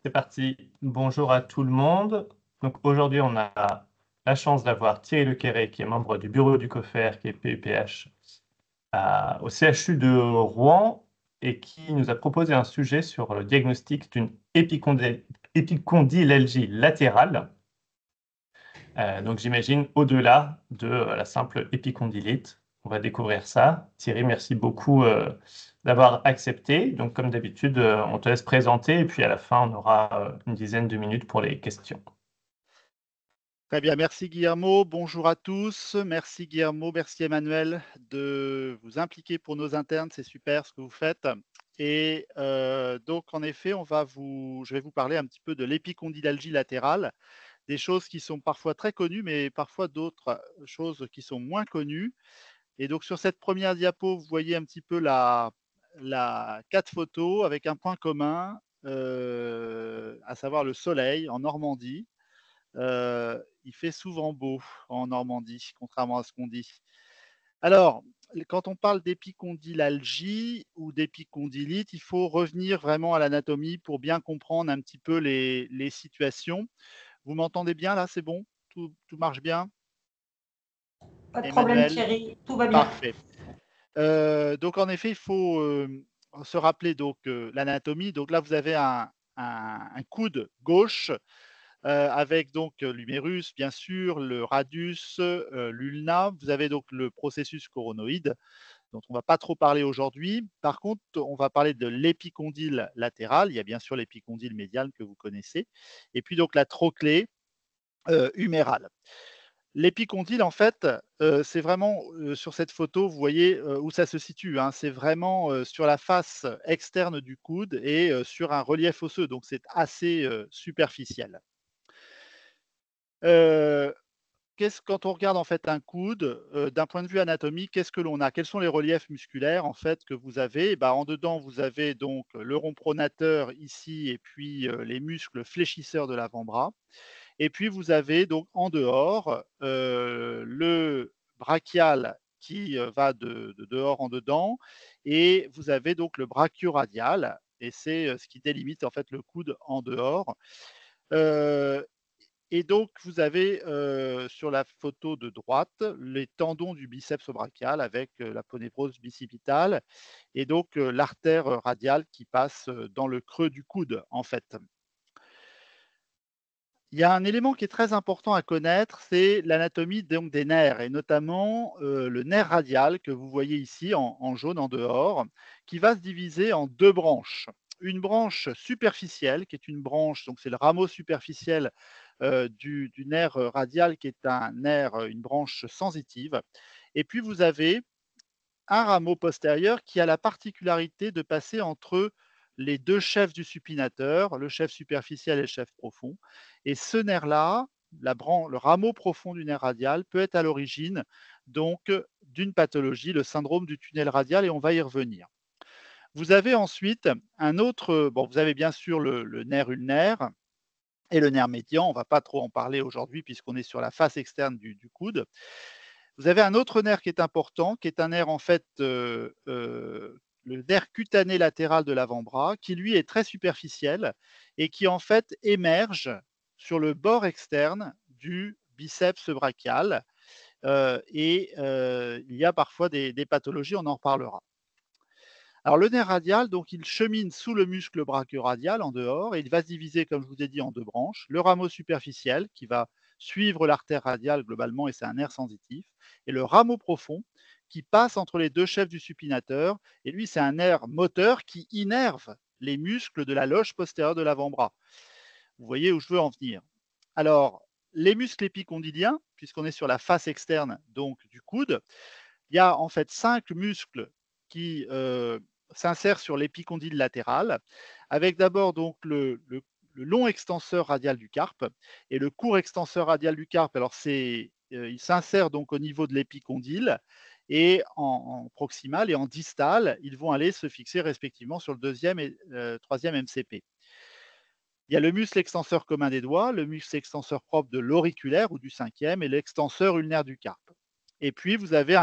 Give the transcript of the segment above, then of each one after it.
C'est parti. Bonjour à tout le monde. Donc aujourd'hui, on a la chance d'avoir Thierry Lequéré, qui est membre du bureau du COFER, qui est PUPH, au CHU de Rouen, et qui nous a proposé un sujet sur le diagnostic d'une épicondylalgie latérale. Donc j'imagine au-delà de la simple épicondylite. On va découvrir ça. Thierry, merci beaucoup d'avoir accepté. Donc comme d'habitude, on te laisse présenter et puis à la fin, on aura une dizaine de minutes pour les questions. Très bien, merci Guillermo. Bonjour à tous. Merci Guillermo, merci Emmanuel de vous impliquer pour nos internes. C'est super ce que vous faites. Et donc, en effet, je vais vous parler un petit peu de l'épicondylalgie latérale, des choses qui sont parfois très connues, mais parfois d'autres choses qui sont moins connues. Et donc, sur cette première diapo, vous voyez un petit peu la quatre photos avec un point commun, à savoir le soleil en Normandie. Il fait souvent beau en Normandie, contrairement à ce qu'on dit. Alors, quand on parle d'épicondylalgie ou d'épicondylite, il faut revenir vraiment à l'anatomie pour bien comprendre un petit peu les situations. Vous m'entendez bien là, c'est bon? Tout marche bien? Pas de problème, Emmanuel? Thierry, tout va bien. Parfait. Donc en effet, il faut, se rappeler donc, l'anatomie. Donc là, vous avez un coude gauche, avec donc l'humérus, bien sûr, le radius, l'ulna. Vous avez donc le processus coronoïde, dont on ne va pas trop parler aujourd'hui. Par contre, on va parler de l'épicondyle latéral. Il y a bien sûr l'épicondyle médial que vous connaissez. Et puis donc la trochlée humérale. L'épicondyle, en fait, c'est vraiment sur cette photo, vous voyez où ça se situe, hein. C'est vraiment sur la face externe du coude et sur un relief osseux. Donc c'est assez superficiel. Euh, Quand on regarde en fait un coude, d'un point de vue anatomique, qu'est-ce que l'on a? Quels sont les reliefs musculaires en fait que vous avez? Eh ben, en dedans, vous avez donc le rond pronateur ici et puis, les muscles fléchisseurs de l'avant-bras et puis vous avez donc en dehors, le brachial qui, va de dehors en dedans et vous avez donc le brachioradial et c'est, ce qui délimite en fait le coude en dehors. Heu et donc, vous avez sur la photo de droite les tendons du biceps brachial avec l'aponévrose bicipitale et donc l'artère radiale qui passe dans le creux du coude, en fait. Il y a un élément qui est très important à connaître, c'est l'anatomie donc des nerfs et notamment le nerf radial que vous voyez ici en jaune en dehors, qui va se diviser en deux branches. Une branche superficielle, qui est une branche, donc c'est le rameau superficiel du nerf radial, qui est un nerf, une branche sensitive. Et puis vous avez un rameau postérieur qui a la particularité de passer entre les deux chefs du supinateur, le chef superficiel et le chef profond. Et ce nerf-là, le rameau profond du nerf radial, peut être à l'origine donc d'une pathologie, le syndrome du tunnel radial, et on va y revenir. Vous avez ensuite un autre, bon, vous avez bien sûr le nerf ulnaire et le nerf médian, on ne va pas trop en parler aujourd'hui puisqu'on est sur la face externe du coude. Vous avez un autre nerf qui est important, qui est un nerf en fait, le nerf cutané latéral de l'avant-bras, qui lui est très superficiel et qui en fait émerge sur le bord externe du biceps brachial. Il y a parfois des pathologies, on en reparlera. Alors le nerf radial, donc il chemine sous le muscle brachioradial en dehors et il va se diviser, comme je vous ai dit, en deux branches. Le rameau superficiel qui va suivre l'artère radiale globalement et c'est un nerf sensitif. Et le rameau profond qui passe entre les deux chefs du supinateur et lui c'est un nerf moteur qui innerve les muscles de la loge postérieure de l'avant-bras. Vous voyez où je veux en venir. Alors les muscles épicondyliens, puisqu'on est sur la face externe donc du coude, il y a en fait 5 muscles qui s'insèrent sur l'épicondyle latéral, avec d'abord donc le long extenseur radial du carpe et le court extenseur radial du carpe. Alors il s'insère donc au niveau de l'épicondyle et en proximal et en distal, ils vont aller se fixer respectivement sur le deuxième et troisième MCP. Il y a le muscle extenseur commun des doigts, le muscle extenseur propre de l'auriculaire ou du cinquième et l'extenseur ulnaire du carpe. Et puis, vous avez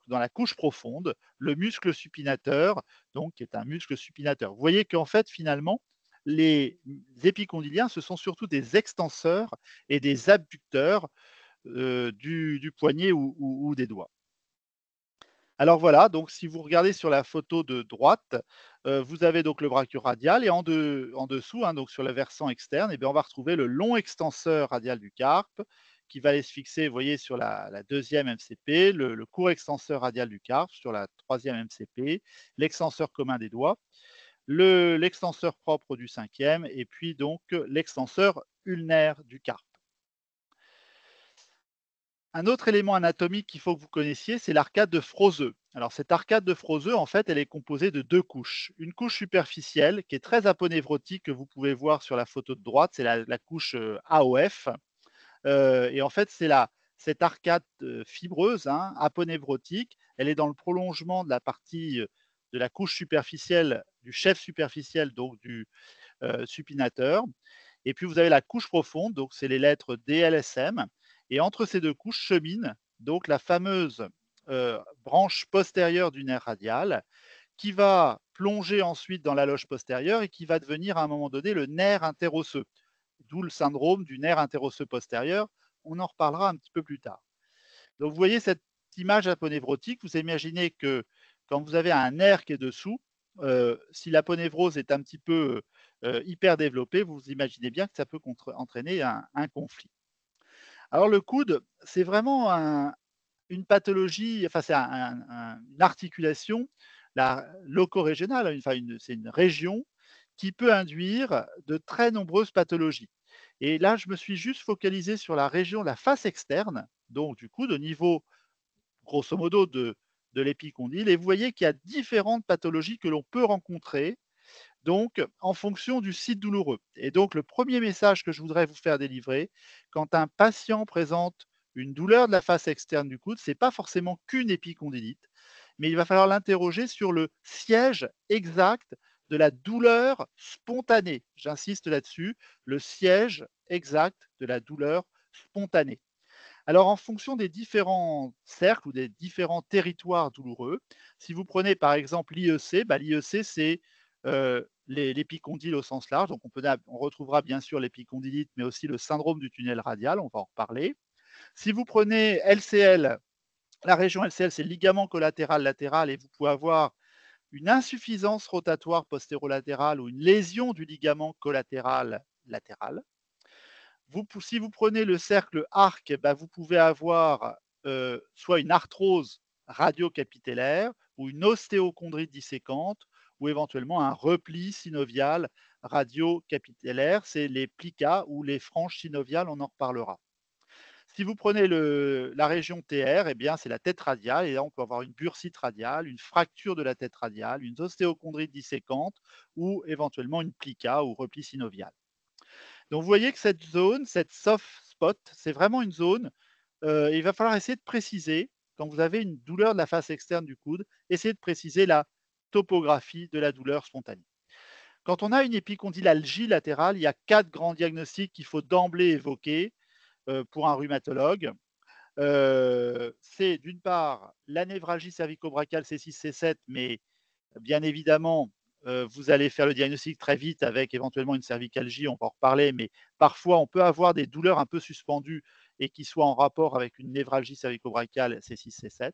dans la couche profonde le muscle supinateur, donc qui est un muscle supinateur. Vous voyez qu'en fait, finalement, les épicondyliens, ce sont surtout des extenseurs et des abducteurs du poignet ou des doigts. Alors voilà, donc si vous regardez sur la photo de droite, vous avez donc le brachio radial et en dessous, hein, donc sur le versant externe, eh bien, on va retrouver le long extenseur radial du carpe qui va aller se fixer, vous voyez, sur la 2e MCP, le court extenseur radial du carpe sur la 3e MCP, l'extenseur commun des doigts, l'extenseur propre du 5e et puis donc l'extenseur ulnaire du carpe. Un autre élément anatomique qu'il faut que vous connaissiez, c'est l'arcade de Froseux. Alors cette arcade de Froseux, en fait, elle est composée de 2 couches. Une couche superficielle qui est très aponévrotique que vous pouvez voir sur la photo de droite, c'est la couche AOF. Et en fait, cette arcade fibreuse, hein, aponévrotique, elle est dans le prolongement de la partie de la couche superficielle, du chef superficiel, donc du supinateur. Et puis vous avez la couche profonde, donc c'est les lettres DLSM. Et entre ces 2 couches chemine donc la fameuse branche postérieure du nerf radial qui va plonger ensuite dans la loge postérieure et qui va devenir à un moment donné le nerf interosseux. D'où le syndrome du nerf interosseux postérieur. On en reparlera un petit peu plus tard. Donc vous voyez cette image aponévrotique, vous imaginez que quand vous avez un nerf qui est dessous, si l'aponévrose est un petit peu hyper développée, vous imaginez bien que ça peut entraîner un conflit. Alors le coude, c'est vraiment une pathologie, enfin c'est une articulation locorégionale, enfin c'est une région qui peut induire de très nombreuses pathologies. Et là, je me suis juste focalisé sur la région, la face externe, donc du coude au niveau grosso modo de l'épicondyle. Et vous voyez qu'il y a différentes pathologies que l'on peut rencontrer donc en fonction du site douloureux. Et donc le premier message que je voudrais vous faire délivrer, quand un patient présente une douleur de la face externe du coude, ce n'est pas forcément qu'une épicondylite, mais il va falloir l'interroger sur le siège exact de la douleur spontanée. J'insiste là-dessus, le siège exact de la douleur spontanée. Alors, en fonction des différents cercles ou des différents territoires douloureux, si vous prenez par exemple l'IEC, l'IEC c'est l'épicondyle au sens large. Donc, on retrouvera bien sûr l'épicondylite, mais aussi le syndrome du tunnel radial, on va en reparler. Si vous prenez LCL, la région LCL, c'est le ligament collatéral latéral et vous pouvez avoir une insuffisance rotatoire postérolatérale ou une lésion du ligament collatéral latéral. Si vous prenez le cercle arc, vous pouvez avoir soit une arthrose radiocapitellaire ou une ostéochondrite disséquente ou éventuellement un repli synovial radiocapitellaire. C'est les plicas ou les franges synoviales, on en reparlera. Si vous prenez la région TR, c'est la tête radiale et là on peut avoir une bursite radiale, une fracture de la tête radiale, une ostéochondrite disséquante ou éventuellement une plica ou repli synovial. Donc vous voyez que cette zone, cette soft spot, c'est vraiment une zone, il va falloir essayer de préciser, quand vous avez une douleur de la face externe du coude, essayer de préciser la topographie de la douleur spontanée. Quand on a une épicondylalgie latérale, il y a 4 grands diagnostics qu'il faut d'emblée évoquer pour un rhumatologue. C'est d'une part la névralgie cervico-brachiale C6, C7, mais bien évidemment, vous allez faire le diagnostic très vite avec éventuellement une cervicalgie, on va en reparler, mais parfois on peut avoir des douleurs un peu suspendues et qui soient en rapport avec une névralgie cervico-brachiale C6, C7.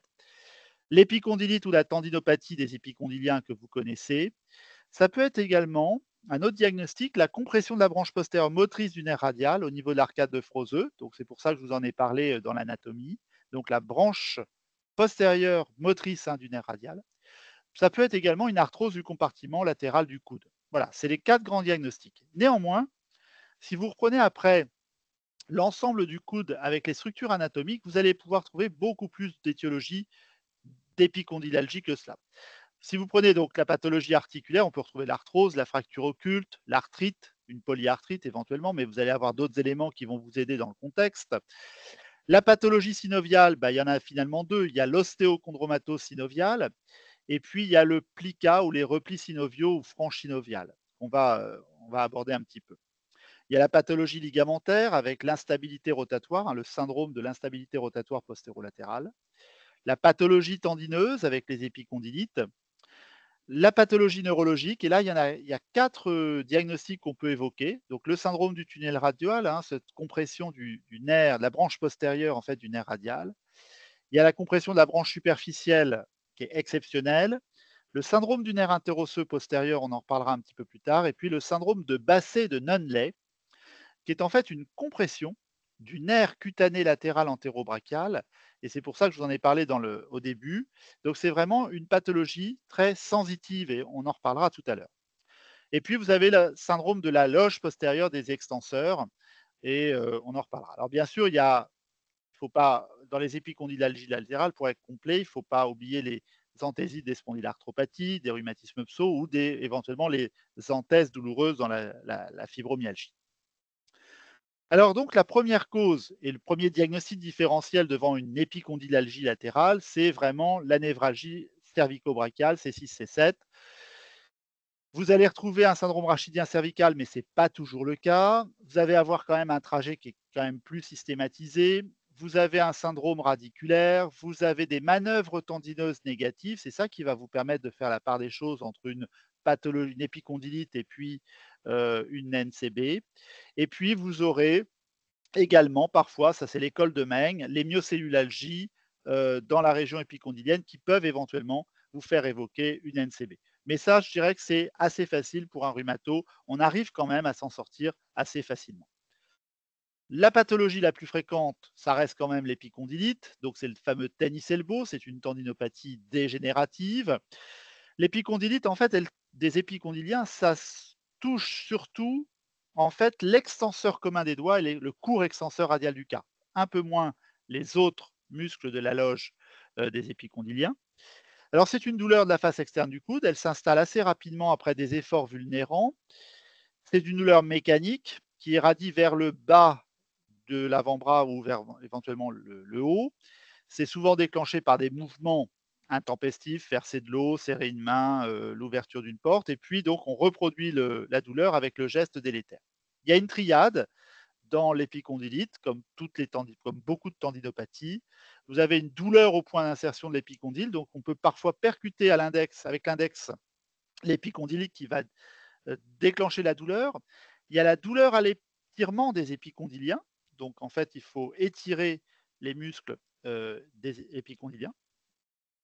L'épicondylite ou la tendinopathie des épicondyliens que vous connaissez. Ça peut être également un autre diagnostic, la compression de la branche postérieure motrice du nerf radial au niveau de l'arcade de Froseux. Donc c'est pour ça que je vous en ai parlé dans l'anatomie. Donc la branche postérieure motrice du nerf radial. Ça peut être également une arthrose du compartiment latéral du coude. Voilà, c'est les 4 grands diagnostics. Néanmoins, si vous reprenez après l'ensemble du coude avec les structures anatomiques, vous allez pouvoir trouver beaucoup plus d'étiologies d'épicondylalgie que cela. Si vous prenez donc la pathologie articulaire, on peut retrouver l'arthrose, la fracture occulte, l'arthrite, une polyarthrite éventuellement, mais vous allez avoir d'autres éléments qui vont vous aider dans le contexte. La pathologie synoviale, il y en a finalement 2. Il y a l'ostéochondromatose synoviale et puis il y a le plica ou les replis synoviaux ou franges synoviales qu'on va aborder un petit peu. Il y a la pathologie ligamentaire avec l'instabilité rotatoire, le syndrome de l'instabilité rotatoire postérolatérale. La pathologie tendineuse avec les épicondylites. La pathologie neurologique, et là, il y a 4 diagnostics qu'on peut évoquer. Donc le syndrome du tunnel radial, hein, cette compression du nerf, de la branche postérieure en fait du nerf radial. Il y a la compression de la branche superficielle qui est exceptionnelle. Le syndrome du nerf interosseux postérieur, on en reparlera un petit peu plus tard. Et puis le syndrome de Basset de Nunley, qui est en fait une compression du nerf cutané latéral antérobrachial. Et c'est pour ça que je vous en ai parlé au début. Donc c'est vraiment une pathologie très sensitive et on en reparlera tout à l'heure. Et puis vous avez le syndrome de la loge postérieure des extenseurs et on en reparlera. Alors bien sûr, il faut pas, dans les épicondylalgies latérales, pour être complet, il ne faut pas oublier les anthésies des spondylarthropathies, des rhumatismes pso ou éventuellement les anthèses douloureuses dans la fibromyalgie. Alors donc la première cause et le premier diagnostic différentiel devant une épicondylalgie latérale, c'est vraiment la névralgie cervico-brachiale C6, C7. Vous allez retrouver un syndrome rachidien cervical, mais ce n'est pas toujours le cas. Vous allez avoir quand même un trajet qui est quand même plus systématisé. Vous avez un syndrome radiculaire, vous avez des manœuvres tendineuses négatives. C'est ça qui va vous permettre de faire la part des choses entre une pathologie, une épicondylite et puis une NCB. Et puis vous aurez également, parfois, ça c'est l'école de Meng, les myocellulалgies dans la région épicondylienne qui peuvent éventuellement vous faire évoquer une NCB. Mais ça, je dirais que c'est assez facile pour un rhumato. On arrive quand même à s'en sortir assez facilement. La pathologie la plus fréquente, ça reste quand même l'épicondylite. Donc, c'est le fameux tennis elbow. C'est une tendinopathie dégénérative. L'épicondylite, en fait, des épicondyliens, ça touche surtout en fait l'extenseur commun des doigts et le court extenseur radial du carpe. Un peu moins les autres muscles de la loge des épicondyliens. Alors, c'est une douleur de la face externe du coude. Elle s'installe assez rapidement après des efforts vulnérants. C'est une douleur mécanique qui irradie vers le bas de l'avant-bras ou vers éventuellement le haut. C'est souvent déclenché par des mouvements intempestifs, verser de l'eau, serrer une main, l'ouverture d'une porte, et puis donc on reproduit la douleur avec le geste délétère. Il y a une triade dans l'épicondylite, comme beaucoup de tendinopathies. Vous avez une douleur au point d'insertion de l'épicondyle, donc on peut parfois percuter avec l'index l'épicondylite qui va déclencher la douleur. Il y a la douleur à l'étirement des épicondyliens, donc en fait il faut étirer les muscles des épicondyliens.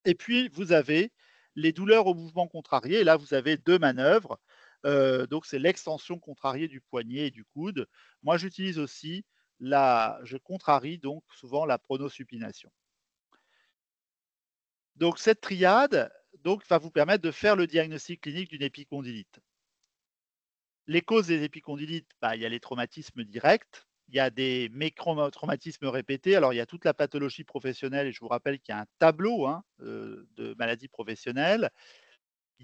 Et puis vous avez les douleurs au mouvement contrarié. Et là, vous avez 2 manœuvres. Donc c'est l'extension contrariée du poignet et du coude. Moi, j'utilise aussi je contrarie donc souvent la pronosupination. Donc cette triade va vous permettre de faire le diagnostic clinique d'une épicondylite. Les causes des épicondylites, il y a les traumatismes directs, il y a des traumatismes répétés. Alors, il y a toute la pathologie professionnelle et je vous rappelle qu'il y a un tableau de maladies professionnelles.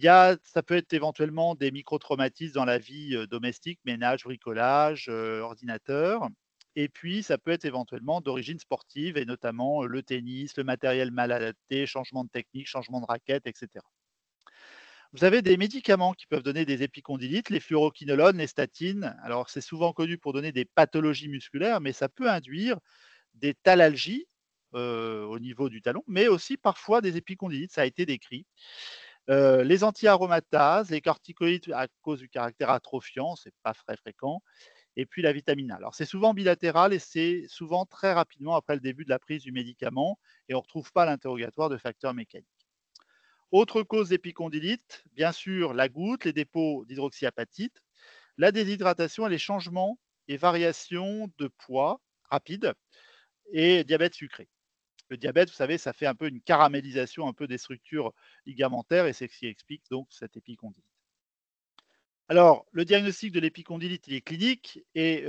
Ça peut être éventuellement des micro-traumatismes dans la vie domestique, ménage, bricolage, ordinateur. Et puis, ça peut être éventuellement d'origine sportive et notamment le tennis, le matériel mal adapté, changement de technique, changement de raquette, etc. Vous avez des médicaments qui peuvent donner des épicondylites, les fluoroquinolones, les statines. Alors, c'est souvent connu pour donner des pathologies musculaires, mais ça peut induire des thalalgies au niveau du talon, mais aussi parfois des épicondylites, ça a été décrit. Les anti-aromatases, les corticoïdes à cause du caractère atrophiant, c'est pas très fréquent, et puis la vitamine A. Alors, c'est souvent bilatéral et c'est souvent très rapidement après le début de la prise du médicament, et on ne retrouve pas l'interrogatoire de facteurs mécaniques. Autre cause d'épicondylite, bien sûr la goutte, les dépôts d'hydroxyapatite, la déshydratation et les changements et variations de poids rapides et diabète sucré. Le diabète, vous savez, ça fait un peu une caramélisation un peu des structures ligamentaires et c'est ce qui explique donc cette épicondylite. Alors, le diagnostic de l'épicondylite, il est clinique et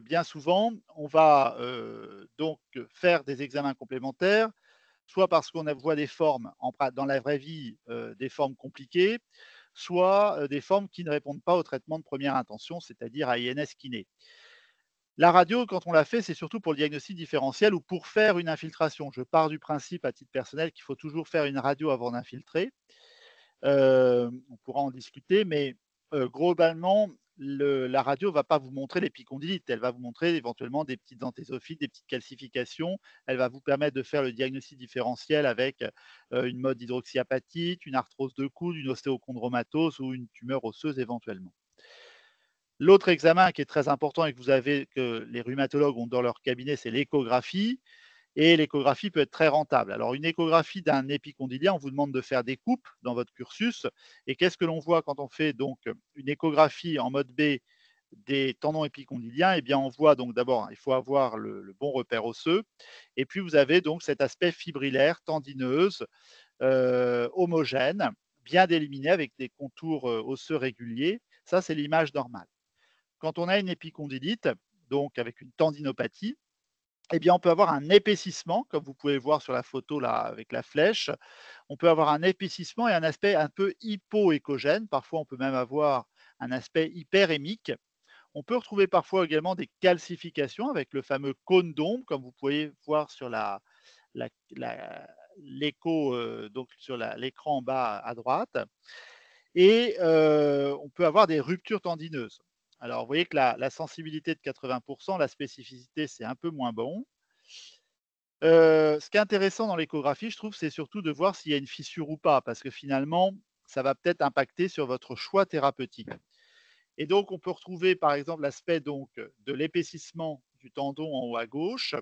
bien souvent, on va donc faire des examens complémentaires, soit parce qu'on voit des formes dans la vraie vie, des formes compliquées, soit des formes qui ne répondent pas au traitement de première intention, c'est-à-dire à INS kiné. La radio, quand on la fait, c'est surtout pour le diagnostic différentiel ou pour faire une infiltration. Je pars du principe, à titre personnel, qu'il faut toujours faire une radio avant d'infiltrer. On pourra en discuter, mais globalement, la radio ne va pas vous montrer l'épicondylite, elle va vous montrer éventuellement des petites anthésophytes, des petites calcifications. Elle va vous permettre de faire le diagnostic différentiel avec une mode d'hydroxyapatite, une arthrose de coude, une ostéochondromatose ou une tumeur osseuse éventuellement. L'autre examen qui est très important et que les rhumatologues ont dans leur cabinet, c'est l'échographie. Et l'échographie peut être très rentable. Alors, une échographie d'un épicondylien, on vous demande de faire des coupes dans votre cursus. Et qu'est-ce que l'on voit quand on fait donc une échographie en mode B des tendons épicondyliens? Eh bien, on voit donc d'abord, il faut avoir le bon repère osseux. Et puis, vous avez donc cet aspect fibrillaire, tendineuse, homogène, bien déliminé avec des contours osseux réguliers. Ça, c'est l'image normale. Quand on a une épicondylite, donc avec une tendinopathie, eh bien, on peut avoir un épaississement, comme vous pouvez voir sur la photo là avec la flèche. On peut avoir un épaississement et un aspect un peu hypoéchogène. Parfois, on peut même avoir un aspect hyperémique. On peut retrouver parfois également des calcifications avec le fameux cône d'ombre, comme vous pouvez voir sur l'écho, donc sur l'écran en bas à droite. Et on peut avoir des ruptures tendineuses. Alors, vous voyez que la sensibilité de 80%, la spécificité, c'est un peu moins bon. Ce qui est intéressant dans l'échographie, je trouve, c'est surtout de voir s'il y a une fissure ou pas, parce que finalement, ça va peut-être impacter sur votre choix thérapeutique. Et donc, on peut retrouver, par exemple, l'aspect donc de l'épaississement du tendon en haut à gauche.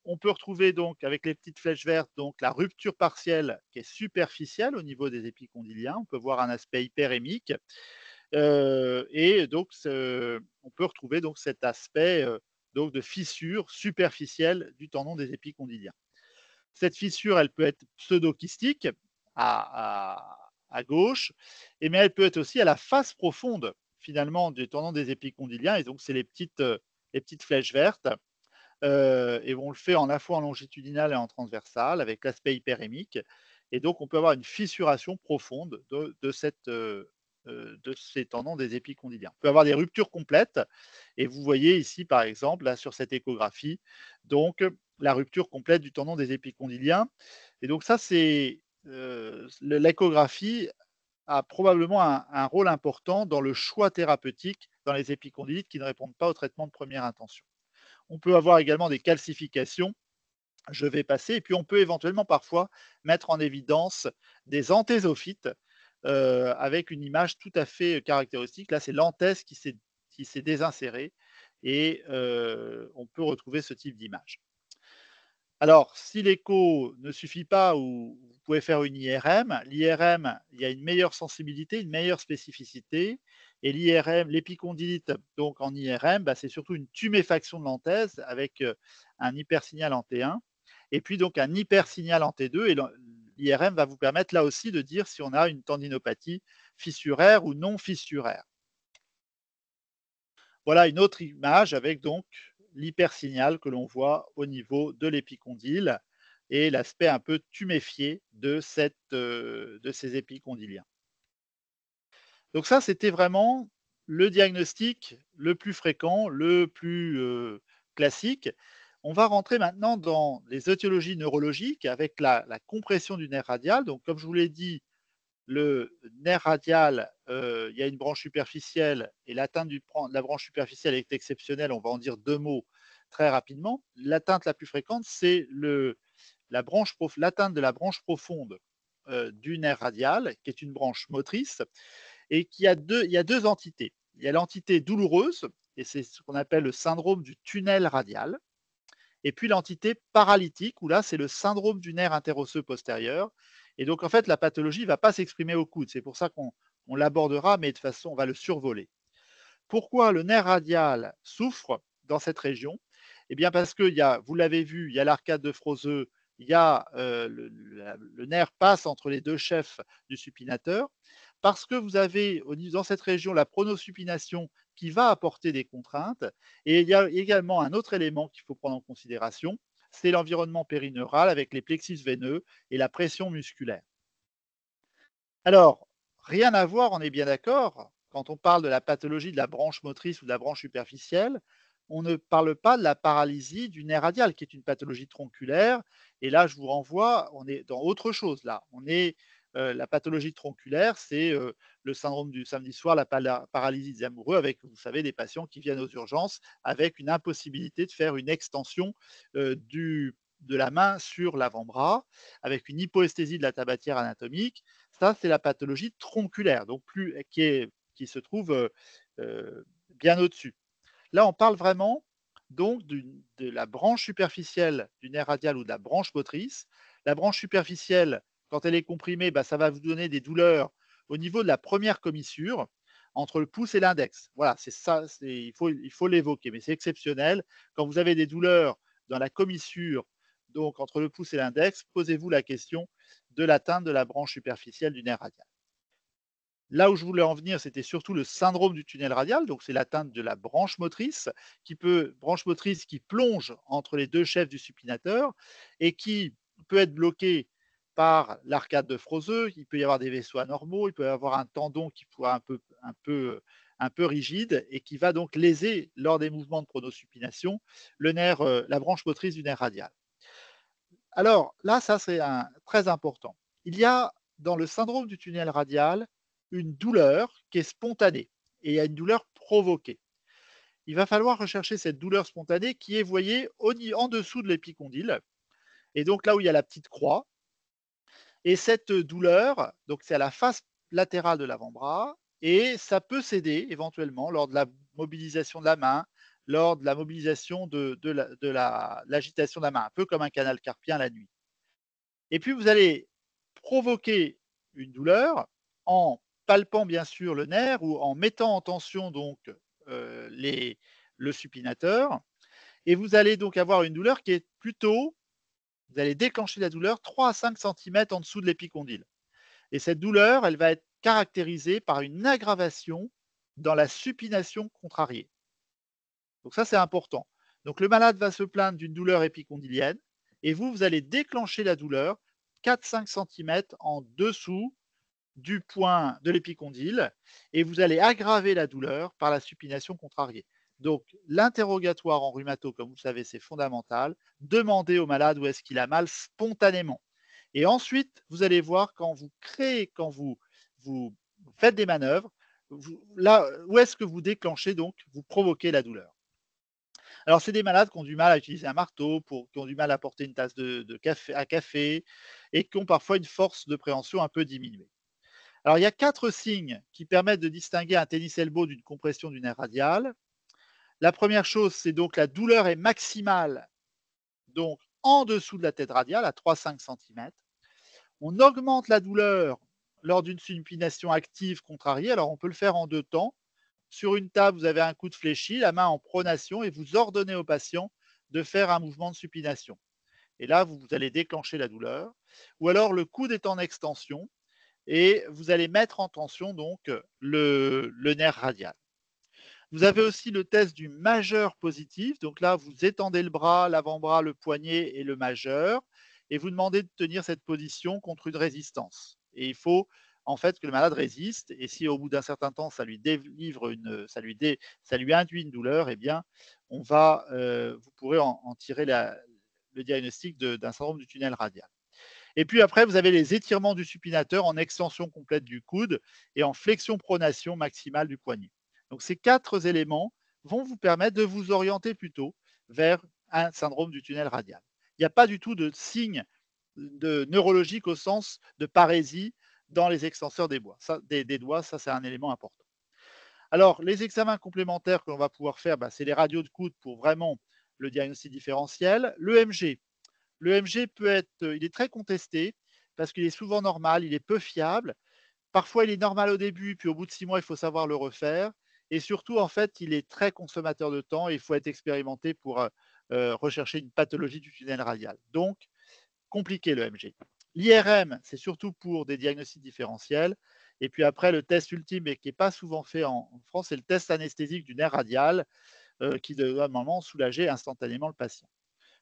On peut retrouver donc, avec les petites flèches vertes, donc la rupture partielle qui est superficielle au niveau des épicondyliens. On peut voir un aspect hyperémique. Et donc, on peut retrouver donc cet aspect donc de fissure superficielle du tendon des épicondyliens. Cette fissure, elle peut être pseudo-kystique à gauche, mais elle peut être aussi à la face profonde finalement du tendon des épicondyliens. Et donc, c'est les petites flèches vertes. Et on le fait à la fois en longitudinal et en transversal avec l'aspect hyperémique. Et donc, on peut avoir une fissuration profonde de ces tendons des épicondyliens. On peut avoir des ruptures complètes. Et vous voyez ici, par exemple, là, sur cette échographie, donc la rupture complète du tendon des épicondyliens. Et donc, ça, c'est l'échographie a probablement un rôle important dans le choix thérapeutique dans les épicondylites qui ne répondent pas au traitement de première intention. On peut avoir également des calcifications, je vais passer, et puis on peut éventuellement parfois mettre en évidence des anthésophytes avec une image tout à fait caractéristique. Là, c'est l'anthèse qui s'est désinsérée et on peut retrouver ce type d'image. Alors, si l'écho ne suffit pas ou vous pouvez faire une IRM, l'IRM, il y a une meilleure sensibilité, une meilleure spécificité. Et l'IRM, l'épicondylite, donc en IRM, bah, c'est surtout une tuméfaction de l'anthèse avec un hypersignal en T1 et puis donc un hypersignal en T2. Et l'IRM va vous permettre là aussi de dire si on a une tendinopathie fissuraire ou non fissuraire. Voilà une autre image avec donc l'hypersignal que l'on voit au niveau de l'épicondyle et l'aspect un peu tuméfié de ces épicondyliens. Donc ça, c'était vraiment le diagnostic le plus fréquent, le plus classique. On va rentrer maintenant dans les étiologies neurologiques avec la compression du nerf radial. Donc, comme je vous l'ai dit, le nerf radial, il y a une branche superficielle et l'atteinte de la branche superficielle est exceptionnelle. On va en dire deux mots très rapidement. L'atteinte la plus fréquente, c'est l'atteinte de la branche profonde du nerf radial, qui est une branche motrice, et il y a deux entités. Il y a l'entité douloureuse, et c'est ce qu'on appelle le syndrome du tunnel radial, et puis l'entité paralytique, où là, c'est le syndrome du nerf interosseux postérieur. Et donc, en fait, la pathologie ne va pas s'exprimer au coude. C'est pour ça qu'on l'abordera, mais de toute façon, on va le survoler. Pourquoi le nerf radial souffre dans cette région? Eh bien, parce que vous l'avez vu, il y a l'arcade de Froseux, il y a le nerf passe entre les deux chefs du supinateur, parce que vous avez dans cette région la pronosupination qui va apporter des contraintes, et il y a également un autre élément qu'il faut prendre en considération, c'est l'environnement périneural avec les plexus veineux et la pression musculaire. Alors, rien à voir, on est bien d'accord, quand on parle de la pathologie de la branche motrice ou de la branche superficielle, on ne parle pas de la paralysie du nerf radial, qui est une pathologie tronculaire. Et là, je vous renvoie, on est dans autre chose là. On est La pathologie tronculaire, c'est le syndrome du samedi soir, la paralysie des amoureux, avec, vous savez, des patients qui viennent aux urgences avec une impossibilité de faire une extension de la main sur l'avant-bras, avec une hypoesthésie de la tabatière anatomique. Ça, c'est la pathologie tronculaire, donc qui se trouve bien au-dessus. Là, on parle vraiment donc de la branche superficielle du nerf radial ou de la branche motrice. La branche superficielle, quand elle est comprimée, ça va vous donner des douleurs au niveau de la première commissure entre le pouce et l'index. Voilà, c'est ça, il faut l'évoquer, mais c'est exceptionnel. Quand vous avez des douleurs dans la commissure, donc entre le pouce et l'index, posez-vous la question de l'atteinte de la branche superficielle du nerf radial. Là où je voulais en venir, c'était surtout le syndrome du tunnel radial, donc c'est l'atteinte de la branche motrice qui plonge entre les deux chefs du supinateur et qui peut être bloquée par l'arcade de Froseux. Il peut y avoir des vaisseaux anormaux, il peut y avoir un tendon qui pourrait un peu rigide et qui va donc léser lors des mouvements de pronosupination la branche motrice du nerf radial. Alors là, ça c'est très important. Il y a dans le syndrome du tunnel radial une douleur qui est spontanée et il y a une douleur provoquée. Il va falloir rechercher cette douleur spontanée qui est, vous voyez, en dessous de l'épicondyle et donc là où il y a la petite croix. Et cette douleur, donc c'est à la face latérale de l'avant-bras et ça peut céder éventuellement lors de la mobilisation de la main, lors de la mobilisation de l'agitation de la main, un peu comme un canal carpien la nuit. Et puis vous allez provoquer une douleur en palpant bien sûr le nerf ou en mettant en tension donc le supinateur. Et vous allez donc avoir une douleur qui est plutôt, vous allez déclencher la douleur 3 à 5 cm en dessous de l'épicondyle. Et cette douleur, elle va être caractérisée par une aggravation dans la supination contrariée. Donc ça, c'est important. Donc le malade va se plaindre d'une douleur épicondylienne et vous allez déclencher la douleur 4-5 cm en dessous du point de l'épicondyle et vous allez aggraver la douleur par la supination contrariée. Donc l'interrogatoire en rhumato, comme vous le savez, c'est fondamental. Demandez au malade où est-ce qu'il a mal spontanément. Et ensuite, vous allez voir quand vous faites des manœuvres, là, où est-ce que vous déclenchez, donc vous provoquez la douleur. Alors, c'est des malades qui ont du mal à utiliser un marteau, qui ont du mal à porter une tasse de café et qui ont parfois une force de préhension un peu diminuée. Alors, il y a 4 signes qui permettent de distinguer un tennis elbow d'une compression du nerf radial. La première chose, c'est donc la douleur est maximale, donc en dessous de la tête radiale, à 3-5 cm. On augmente la douleur lors d'une supination active contrariée. Alors, on peut le faire en 2 temps. Sur une table, vous avez un coude fléchi, la main en pronation et vous ordonnez au patient de faire un mouvement de supination. Et là, vous allez déclencher la douleur. Ou alors, le coude est en extension et vous allez mettre en tension donc le nerf radial. Vous avez aussi le test du majeur positif. Donc là, vous étendez le bras, l'avant-bras, le poignet et le majeur et vous demandez de tenir cette position contre une résistance. Et il faut en fait que le malade résiste. Et si au bout d'un certain temps, ça lui induit une douleur, eh bien, vous pourrez en tirer le diagnostic d'un syndrome du tunnel radial. Et puis après, vous avez les étirements du supinateur en extension complète du coude et en flexion-pronation maximale du poignet. Donc ces 4 éléments vont vous permettre de vous orienter plutôt vers un syndrome du tunnel radial. Il n'y a pas du tout de signe neurologique au sens de parésie dans les extenseurs des doigts. Ça, c'est un élément important. Alors, les examens complémentaires que l'on va pouvoir faire, c'est les radios de coude pour vraiment le diagnostic différentiel. L'EMG, il est très contesté parce qu'il est souvent normal, il est peu fiable. Parfois, il est normal au début, puis au bout de 6 mois, il faut savoir le refaire. Et surtout, en fait, il est très consommateur de temps et il faut être expérimenté pour rechercher une pathologie du tunnel radial. Donc, compliqué le MG. L'IRM, c'est surtout pour des diagnostics différentiels. Et puis après, le test ultime, et qui n'est pas souvent fait en France, c'est le test anesthésique du nerf radial qui doit normalement soulager instantanément le patient.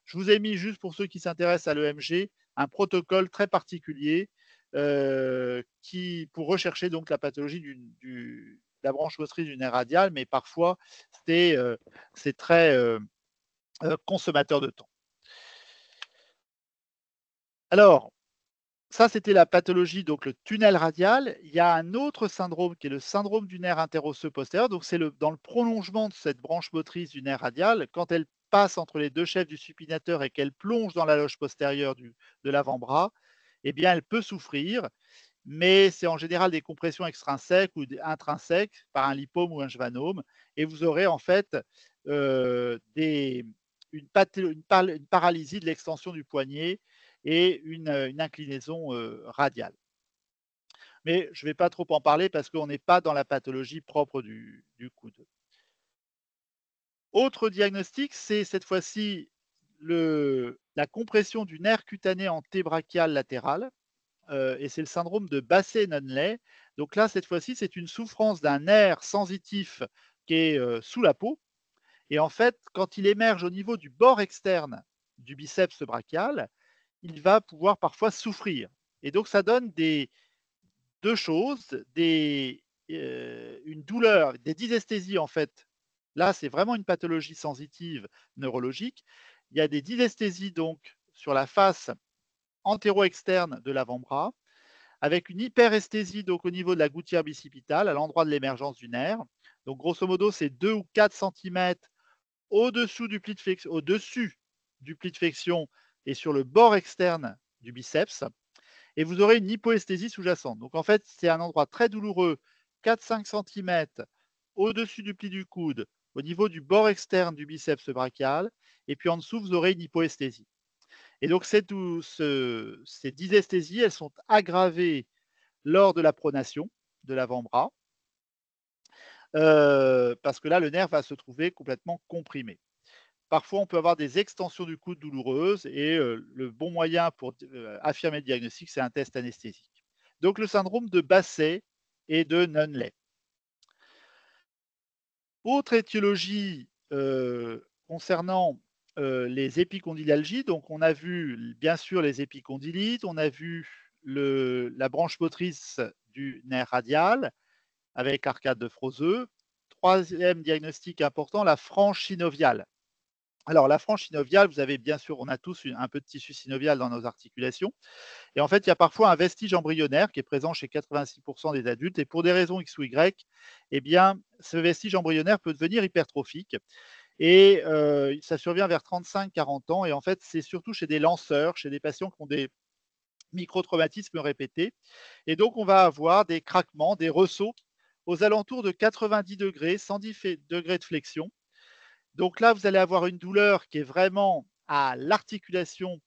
Je vous ai mis, juste pour ceux qui s'intéressent à l'EMG, un protocole très particulier pour rechercher donc la pathologie de la branche motrice du nerf radial, mais parfois c'est très consommateur de temps. Alors, ça, c'était la pathologie, donc le tunnel radial. Il y a un autre syndrome qui est le syndrome du nerf interosseux postérieur. Donc, c'est dans le prolongement de cette branche motrice du nerf radial. Quand elle passe entre les deux chefs du supinateur et qu'elle plonge dans la loge postérieure de l'avant-bras, eh bien, elle peut souffrir, mais c'est en général des compressions extrinsèques ou intrinsèques par un lipome ou un schwannome. Et vous aurez en fait une paralysie de l'extension du poignet et une inclinaison radiale. Mais je ne vais pas trop en parler parce qu'on n'est pas dans la pathologie propre du coude. Autre diagnostic, c'est cette fois-ci la compression du nerf cutané antébrachial latéral, et c'est le syndrome de Bassey-Nunley. Donc là, cette fois-ci, c'est une souffrance d'un nerf sensitif qui est sous la peau. Et en fait, quand il émerge au niveau du bord externe du biceps brachial, il va pouvoir parfois souffrir. Et donc, ça donne deux choses, une douleur, des dysesthésies en fait. Là, c'est vraiment une pathologie sensitive neurologique. Il y a des dysesthésies donc sur la face antéro-externe de l'avant-bras, avec une hyperesthésie donc au niveau de la gouttière bicipitale, à l'endroit de l'émergence du nerf. Donc, grosso modo, c'est 2 ou 4 centimètres au-dessous du pli de flexion et sur le bord externe du biceps. Et vous aurez une hypoesthésie sous-jacente. Donc, en fait, c'est un endroit très douloureux, 4-5 centimètres au-dessus du pli du coude, au niveau du bord externe du biceps brachial. Et puis en dessous, vous aurez une hypoesthésie. Et donc, ces dysesthésies, elles sont aggravées lors de la pronation de l'avant-bras, parce que là, le nerf va se trouver complètement comprimé. Parfois, on peut avoir des extensions du coude douloureuses et le bon moyen pour affirmer le diagnostic, c'est un test anesthésique. Donc, le syndrome de Bassey et de Nunley. Autre étiologie concernant les épicondylalgies, donc on a vu bien sûr les épicondylites, on a vu la branche motrice du nerf radial avec arcade de Froseux. Troisième diagnostic important, la frange synoviale. Alors, la frange synoviale, vous avez bien sûr, on a tous un peu de tissu synovial dans nos articulations. Et en fait, il y a parfois un vestige embryonnaire qui est présent chez 86% des adultes. Et pour des raisons X ou Y, eh bien, ce vestige embryonnaire peut devenir hypertrophique. Et ça survient vers 35-40 ans. Et en fait, c'est surtout chez des lanceurs, chez des patients qui ont des microtraumatismes répétés. Et donc, on va avoir des craquements, des ressauts aux alentours de 90 degrés, 110 degrés de flexion. Donc là, vous allez avoir une douleur qui est vraiment à l'articulation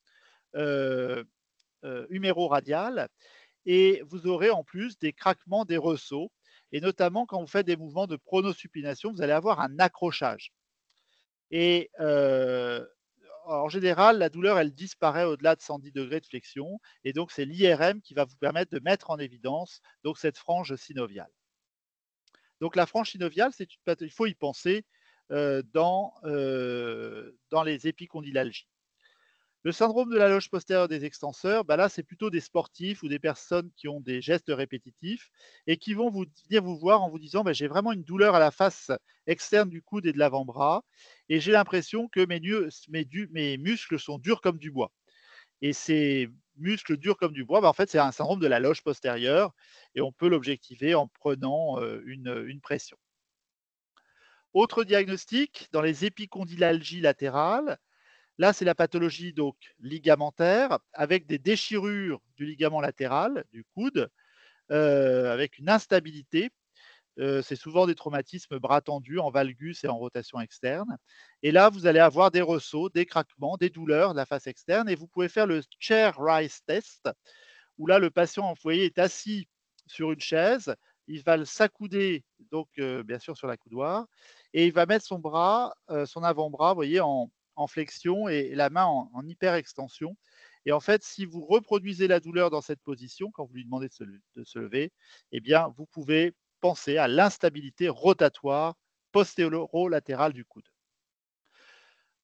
huméro-radiale et vous aurez en plus des craquements, des ressauts et notamment quand vous faites des mouvements de pronosupination, vous allez avoir un accrochage. Et en général, la douleur, elle disparaît au-delà de 110 degrés de flexion et donc c'est l'IRM qui va vous permettre de mettre en évidence donc cette frange synoviale. Donc la frange synoviale, il faut y penser dans les épicondylalgies. Le syndrome de la loge postérieure des extenseurs, bah là, c'est plutôt des sportifs ou des personnes qui ont des gestes répétitifs et qui vont venir vous voir en vous disant bah, j'ai vraiment une douleur à la face externe du coude et de l'avant-bras et j'ai l'impression que mes muscles sont durs comme du bois. Et ces muscles durs comme du bois, bah, en fait, c'est un syndrome de la loge postérieure et on peut l'objectiver en prenant une pression. Autre diagnostic, dans les épicondylalgies latérales, là, c'est la pathologie donc ligamentaire avec des déchirures du ligament latéral du coude, avec une instabilité. C'est souvent des traumatismes bras tendus en valgus et en rotation externe. Et là, vous allez avoir des ressauts, des craquements, des douleurs de la face externe. Et vous pouvez faire le chair rise test, où là, le patient, vous voyez, est assis sur une chaise. Il va s'accouder, donc bien sûr sur la coudoir, et il va mettre son bras, son avant-bras, vous voyez, en flexion et la main en hyper extension. Et en fait, si vous reproduisez la douleur dans cette position, quand vous lui demandez de se lever, eh bien, vous pouvez penser à l'instabilité rotatoire postéro-latérale du coude.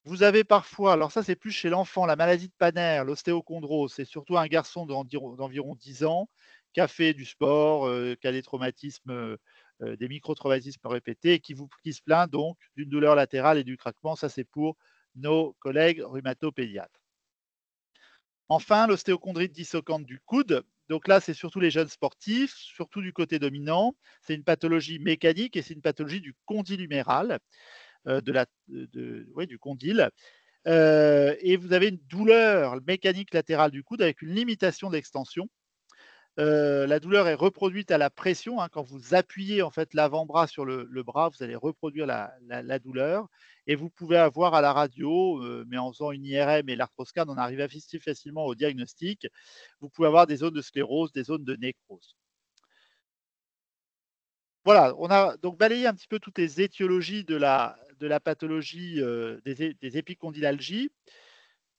Vous avez parfois, alors ça c'est plus chez l'enfant, la maladie de Panner, l'ostéochondrose, c'est surtout un garçon d'environ 10 ans qui a fait du sport, qui a des traumatismes, des micro-traumatismes répétés et qui se plaint donc d'une douleur latérale et du craquement. Ça c'est pour nos collègues rhumatopédiatres. Enfin, l'ostéochondrite dissocante du coude. Donc là, c'est surtout les jeunes sportifs, surtout du côté dominant. C'est une pathologie mécanique et c'est une pathologie du condyle huméral, du condyle. Et vous avez une douleur mécanique latérale du coude avec une limitation d'extension. La douleur est reproduite à la pression, hein. Quand vous appuyez en fait l'avant-bras sur le bras, vous allez reproduire la douleur et vous pouvez avoir à la radio, mais en faisant une IRM et l'arthroscan, on arrive assez facilement au diagnostic. Vous pouvez avoir des zones de sclérose, des zones de nécrose. Voilà, on a donc balayé un petit peu toutes les étiologies de la pathologie, des épicondylalgies.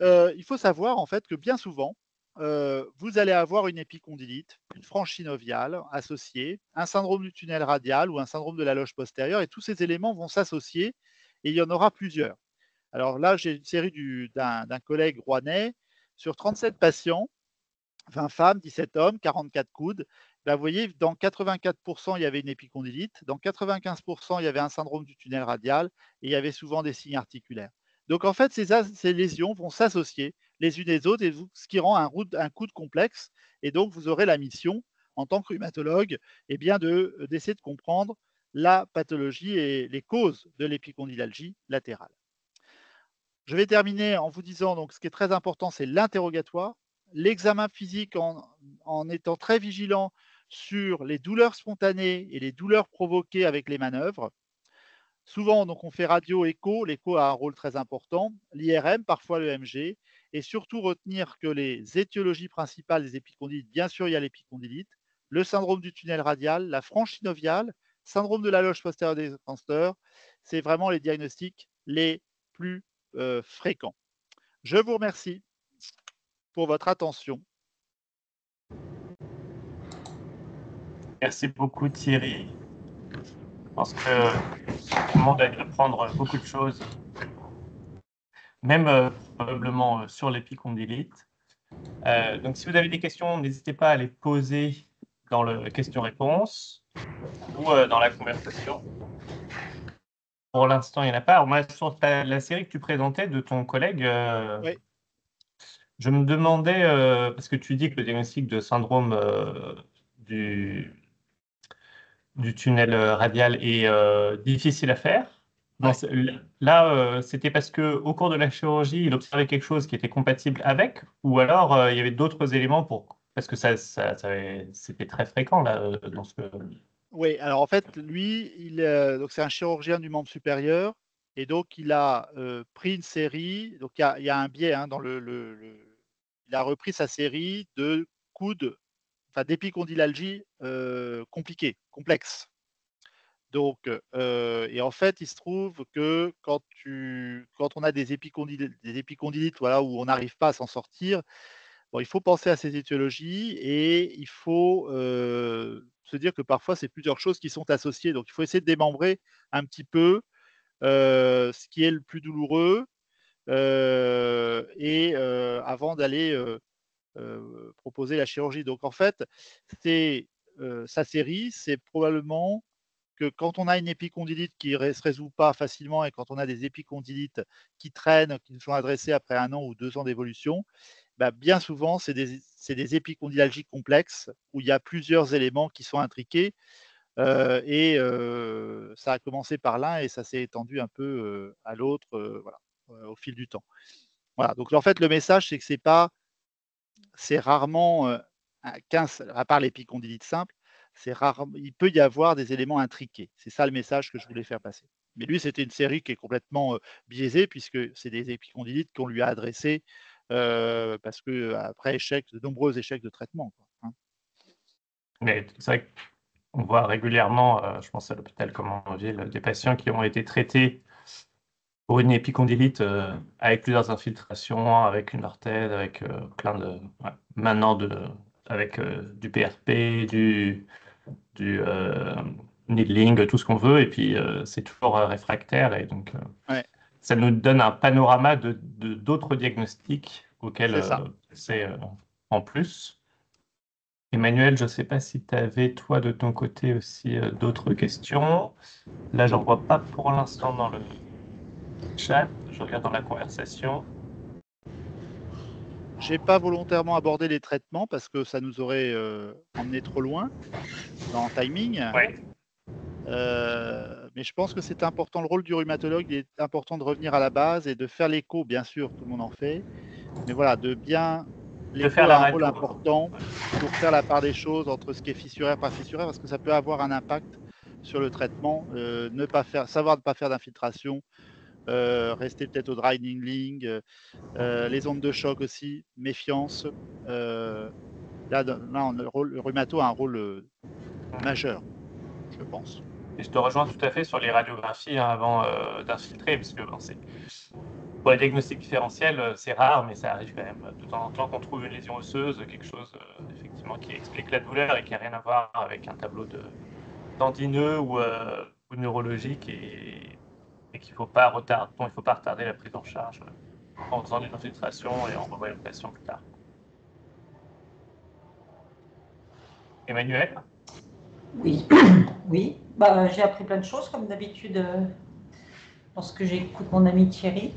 Il faut savoir en fait que bien souvent, vous allez avoir une épicondylite, une franchise synoviale associée, un syndrome du tunnel radial ou un syndrome de la loge postérieure et tous ces éléments vont s'associer et il y en aura plusieurs. Alors là, j'ai une série d'un collègue rouennais sur 37 patients, 20 femmes, 17 hommes, 44 coudes. Là, vous voyez, dans 84 il y avait une épicondylite, dans 95 il y avait un syndrome du tunnel radial et il y avait souvent des signes articulaires. Donc en fait, ces lésions vont s'associer les unes les autres, ce qui rend un coude complexe. Et donc, vous aurez la mission, en tant que rhumatologue, d'essayer de comprendre la pathologie et les causes de l'épicondylalgie latérale. Je vais terminer en vous disant, donc, ce qui est très important, c'est l'interrogatoire, l'examen physique en étant très vigilant sur les douleurs spontanées et les douleurs provoquées avec les manœuvres. Souvent, donc, on fait radio-écho. L'écho a un rôle très important. L'IRM, parfois le MG. Et surtout, retenir que les étiologies principales des épicondylites, bien sûr, il y a l'épicondylite, le syndrome du tunnel radial, la franchise synoviale, syndrome de la loge postérieure des extenseurs. C'est vraiment les diagnostics les plus fréquents. Je vous remercie pour votre attention. Merci beaucoup, Thierry. Je pense que tout le monde a dû apprendre beaucoup de choses, même probablement sur l'épicondylite. Donc, si vous avez des questions, n'hésitez pas à les poser dans le question-réponse ou dans la conversation. Pour l'instant, il n'y en a pas. Alors, moi, sur la série que tu présentais de ton collègue, Oui. je me demandais, parce que tu dis que le diagnostic de syndrome du tunnel radial est difficile à faire. Ouais. Là, c'était parce que au cours de la chirurgie, il observait quelque chose qui était compatible avec, ou alors il y avait d'autres éléments parce que c'était très fréquent là dans ce. Oui, alors en fait, lui, donc c'est un chirurgien du membre supérieur, et donc il a pris une série, donc il y a un biais, hein, dans il a repris sa série de coudes, enfin d'épicondylalgie compliquées, complexes. Donc, et en fait, il se trouve que quand on a des épicondylites, voilà, où on n'arrive pas à s'en sortir, bon, il faut penser à ces étiologies et il faut se dire que parfois, c'est plusieurs choses qui sont associées. Donc, il faut essayer de démembrer un petit peu ce qui est le plus douloureux avant d'aller proposer la chirurgie. Donc, en fait, sa série, c'est probablement que quand on a une épicondylite qui ne se résout pas facilement et quand on a des épicondylites qui traînent, qui nous sont adressées après 1 an ou 2 ans d'évolution, bah, bien souvent, c'est des épicondylalgies complexes où il y a plusieurs éléments qui sont intriqués. Ça a commencé par l'un et ça s'est étendu un peu à l'autre voilà, au fil du temps. Voilà, donc en fait, le message, c'est que c'est rarement, à part l'épicondylite simple, il peut y avoir des éléments intriqués. C'est ça le message que je voulais faire passer. Mais lui, c'était une série qui est complètement biaisée puisque c'est des épicondylites qu'on lui a adressés parce que après de nombreux échecs de traitement, quoi, hein. Mais c'est vrai qu'on voit régulièrement, je pense à l'hôpital Commandeville, des patients qui ont été traités pour une épicondylite avec plusieurs infiltrations, avec une orthèse, avec plein de. Ouais, maintenant, avec du PRP, du needling, tout ce qu'on veut, et puis c'est toujours réfractaire. Et donc, Ouais, ça nous donne un panorama d'autres diagnostics auxquels c'est ça. c'est en plus. Emmanuel, je ne sais pas si tu avais, toi, de ton côté aussi d'autres questions. Là, j'en vois pas pour l'instant dans le chat. Je regarde dans la conversation. J'ai pas volontairement abordé les traitements parce que ça nous aurait emmené trop loin dans le timing. Ouais. Mais je pense que c'est important. Le rôle du rhumatologue, il est important de revenir à la base et de faire l'écho, bien sûr, tout le monde en fait. Mais voilà, De l'écho faire la a un rôle radio. important pour faire la part des choses entre ce qui est fissuraire, pas fissuraire, parce que ça peut avoir un impact sur le traitement. Savoir ne pas faire d'infiltration, rester peut-être au dry needling, les ondes de choc aussi, méfiance. Le rhumato a un rôle majeur, je pense. Et je te rejoins tout à fait sur les radiographies avant d'infiltrer, parce que bon, pour les diagnostics différentiels, c'est rare, mais ça arrive quand même de temps en temps qu'on trouve une lésion osseuse, quelque chose effectivement qui explique la douleur et qui n'a rien à voir avec un tableau tendineux ou neurologique et qu'il ne faut pas retarder la prise en charge en faisant des infiltrations et en revoyant le patient plus tard. Emmanuel? Oui, oui. Bah, j'ai appris plein de choses, comme d'habitude, lorsque j'écoute mon ami Thierry.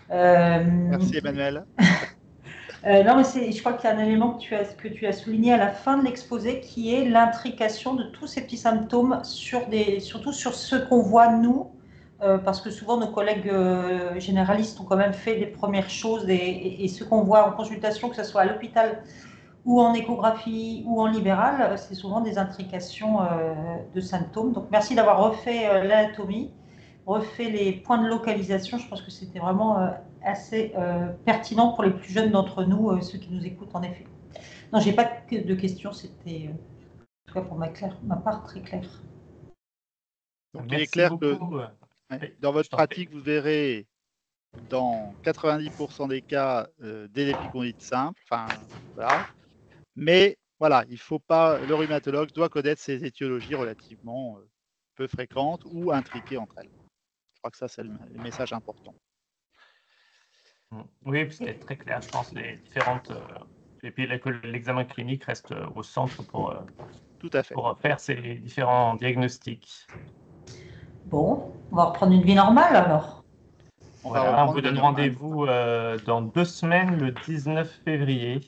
Merci Emmanuel. Non, mais je crois qu'il y a un élément que tu as souligné à la fin de l'exposé, qui est l'intrication de tous ces petits symptômes, surtout sur ceux qu'on voit nous, parce que souvent nos collègues généralistes ont quand même fait des premières choses, et ceux qu'on voit en consultation, que ce soit à l'hôpital ou en échographie ou en libéral, c'est souvent des intrications de symptômes. Donc merci d'avoir refait l'anatomie, refait les points de localisation. Je pense que c'était vraiment assez pertinent pour les plus jeunes d'entre nous, ceux qui nous écoutent en effet. Non, j'ai pas de questions, c'était en tout cas pour ma part très clair. Donc il est Merci clair beaucoup. que dans votre pratique, vous verrez dans 90% des cas des épicondylites simples. Enfin, voilà. Mais voilà, il faut pas. Le rhumatologue doit connaître ces étiologies relativement peu fréquentes ou intriquées entre elles. Je crois que ça, c'est le message important. Oui, c'était très clair, je pense, les différentes. Et puis l'examen clinique reste au centre Tout à fait. pour faire ces différents diagnostics. Bon, on va reprendre une vie normale alors. Voilà, on vous donne rendez-vous dans 2 semaines, le 19 février.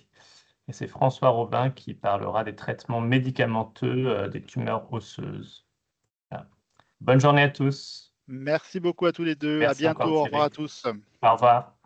Et c'est François Robin qui parlera des traitements médicamenteux des tumeurs osseuses. Voilà. Bonne journée à tous. Merci beaucoup à tous les deux. À Merci encore, bientôt. Au revoir Thierry. à tous. Au revoir.